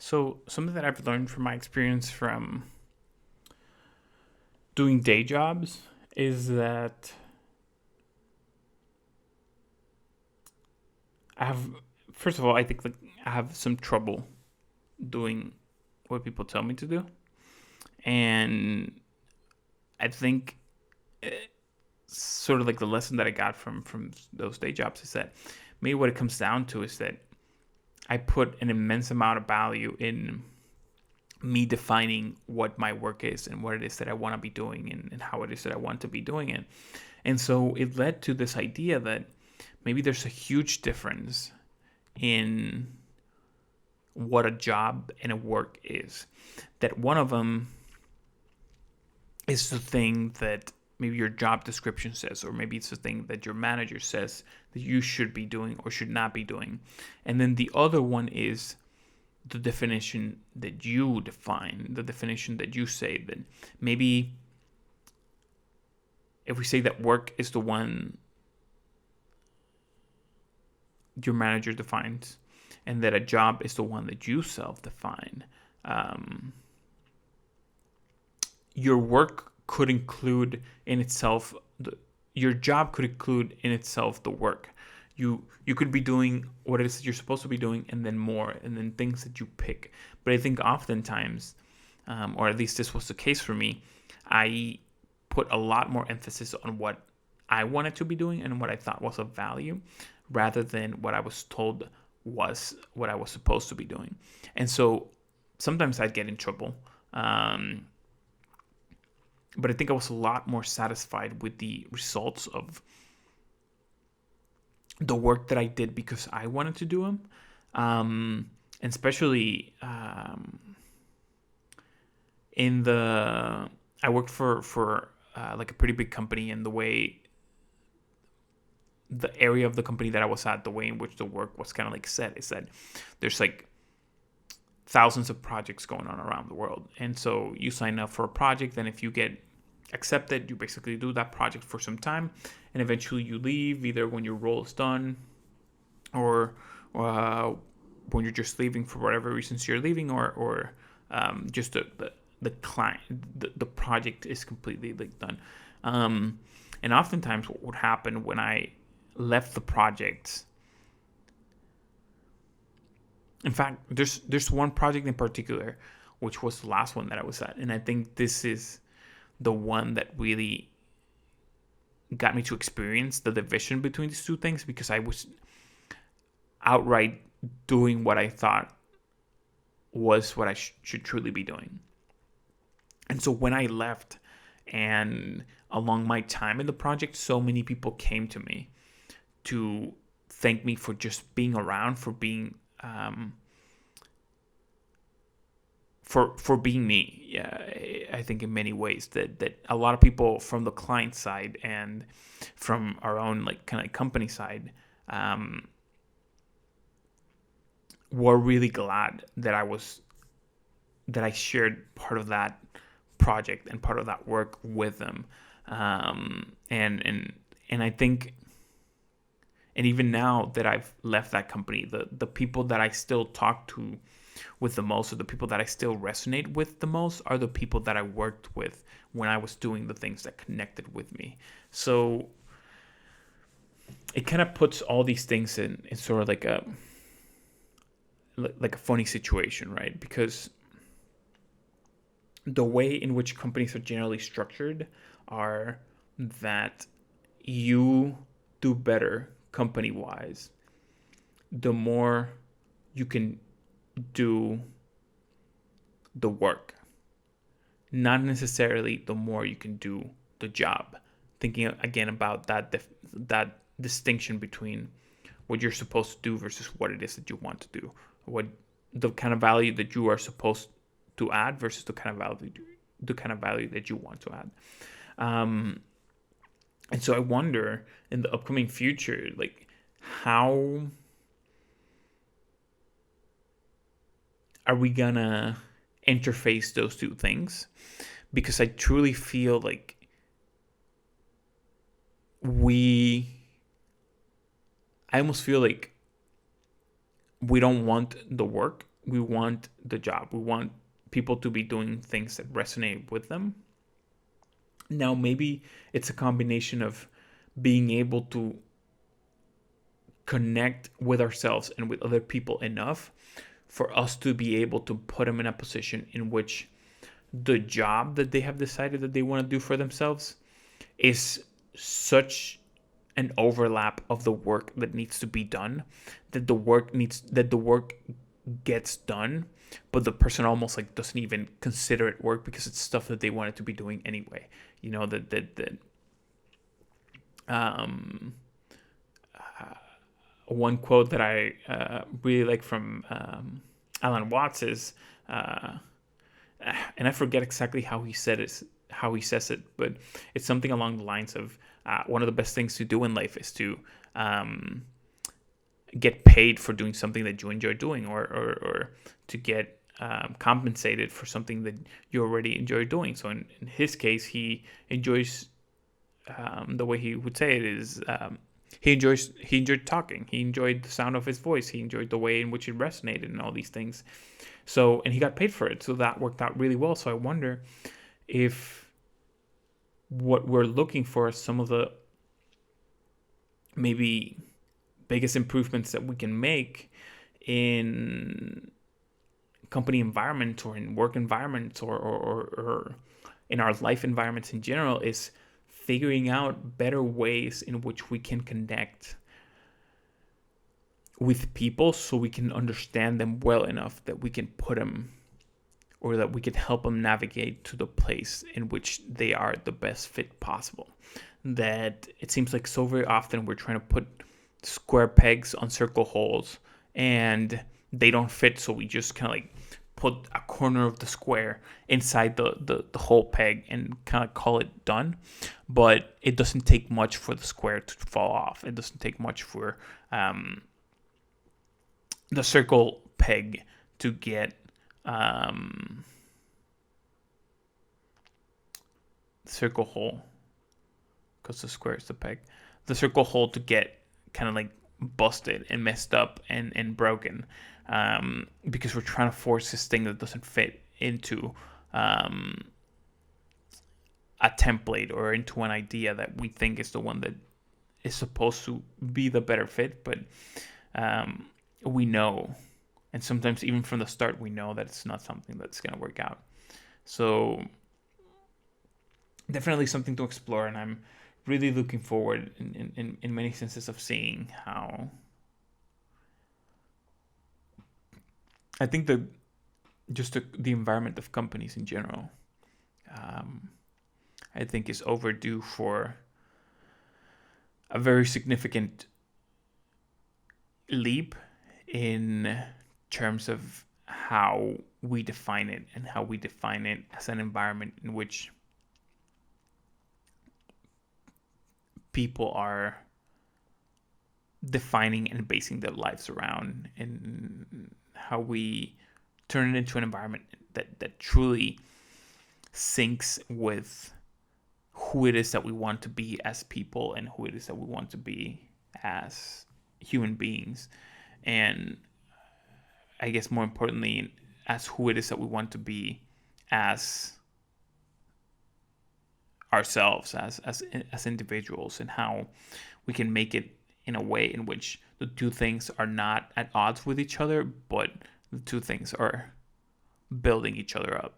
So, something that I've learned from my experience from doing day jobs is that I have, first of all, I think like I have some trouble doing what people tell me to do. And I think sort of like the lesson that I got from those day jobs is that maybe what it comes down to is that I put an immense amount of value in me defining what my work is and what it is that I want to be doing and how it is that I want to be doing it. And so it led to this idea that maybe there's a huge difference in what a job and a work is. That one of them is the thing that maybe your job description says, or maybe it's the thing that your manager says that you should be doing or should not be doing. And then the other one is the definition that you define, the definition that you say. That maybe if we say that work is the one your manager defines, and that a job is the one that you self-define, your work could include in itself your job could include in itself the work. You could be doing what it is that you're supposed to be doing, and then more, and then things that you pick. But I think oftentimes, or at least this was the case for me, I put a lot more emphasis on what I wanted to be doing and what I thought was of value, rather than what I was told was what I was supposed to be doing. And so sometimes I'd get in trouble. But I think I was a lot more satisfied with the results of the work that I did because I wanted to do them. And especially I worked for like a pretty big company, and the area of the company that I was at, the way in which the work was kind of like set is that there's like thousands of projects going on around the world. And so you sign up for a project, and if you get accepted, you basically do that project for some time, and eventually you leave, either when your role is done or when you're just leaving for whatever reasons you're leaving, or just the client, the project is completely like done. And oftentimes what would happen when I left the project, in fact, there's one project in particular, which was the last one that I was at, and I think this is the one that really got me to experience the division between these two things, because I was outright doing what I thought was what I should truly be doing. And so when I left, and along my time in the project, so many people came to me to thank me for just being around, for being for being me. Yeah, I think in many ways that a lot of people from the client side and from our own like kind of company side were really glad that I shared part of that project and part of that work with them. And I think, and even now that I've left that company, the people that I still talk to with the most, or the people that I still resonate with the most, are the people that I worked with when I was doing the things that connected with me. So it kind of puts all these things in sort of like a funny situation, right? Because the way in which companies are generally structured are that you do better company wise the more you can do the work, not necessarily the more you can do the job. Thinking again about that distinction between what you're supposed to do versus what it is that you want to do, what the kind of value that you are supposed to add versus the kind of value that you want to add. And so I wonder in the upcoming future, like, how are we gonna interface those two things? Because I truly feel like I almost feel like we don't want the work we want the job. We want people to be doing things that resonate with them. Now, maybe it's a combination of being able to connect with ourselves and with other people enough for us to be able to put them in a position in which the job that they have decided that they want to do for themselves is such an overlap of the work that needs to be done that the work gets done, but the person almost like doesn't even consider it work because it's stuff that they wanted to be doing anyway. You know, that um one quote that I really like from Alan Watts is, and I forget exactly how he says it, but it's something along the lines of one of the best things to do in life is to get paid for doing something that you enjoy doing, or to get compensated for something that you already enjoy doing. So in his case, he enjoys, the way he would say it is, he enjoyed talking. He enjoyed the sound of his voice. He enjoyed the way in which it resonated and all these things. So, and he got paid for it. So that worked out really well. So I wonder if what we're looking for is some of the maybe biggest improvements that we can make in company environments or in work environments or in our life environments in general is figuring out better ways in which we can connect with people so we can understand them well enough that we can put them, or that we can help them navigate to the place in which they are the best fit possible. That it seems like so very often we're trying to put square pegs on circle holes and they don't fit, so we just kind of like put a corner of the square inside the whole peg and kind of call it done. But it doesn't take much for the square to fall off. It doesn't take much for the circle peg to get circle hole, because the square is the peg, the circle hole to get kind of like busted and messed up and broken, because we're trying to force this thing that doesn't fit into a template or into an idea that we think is the one that is supposed to be the better fit. But we know, and sometimes even from the start, we know that it's not something that's going to work out. So definitely something to explore, and I'm really looking forward in many senses of seeing how I think that just the environment of companies in general, I think is overdue for a very significant leap in terms of how we define it, and how we define it as an environment in which people are defining and basing their lives around, and how we turn it into an environment that truly syncs with who it is that we want to be as people, and who it is that we want to be as human beings. And I guess more importantly, as who it is that we want to be as ourselves, as individuals, and how we can make it in a way in which the two things are not at odds with each other, but the two things are building each other up.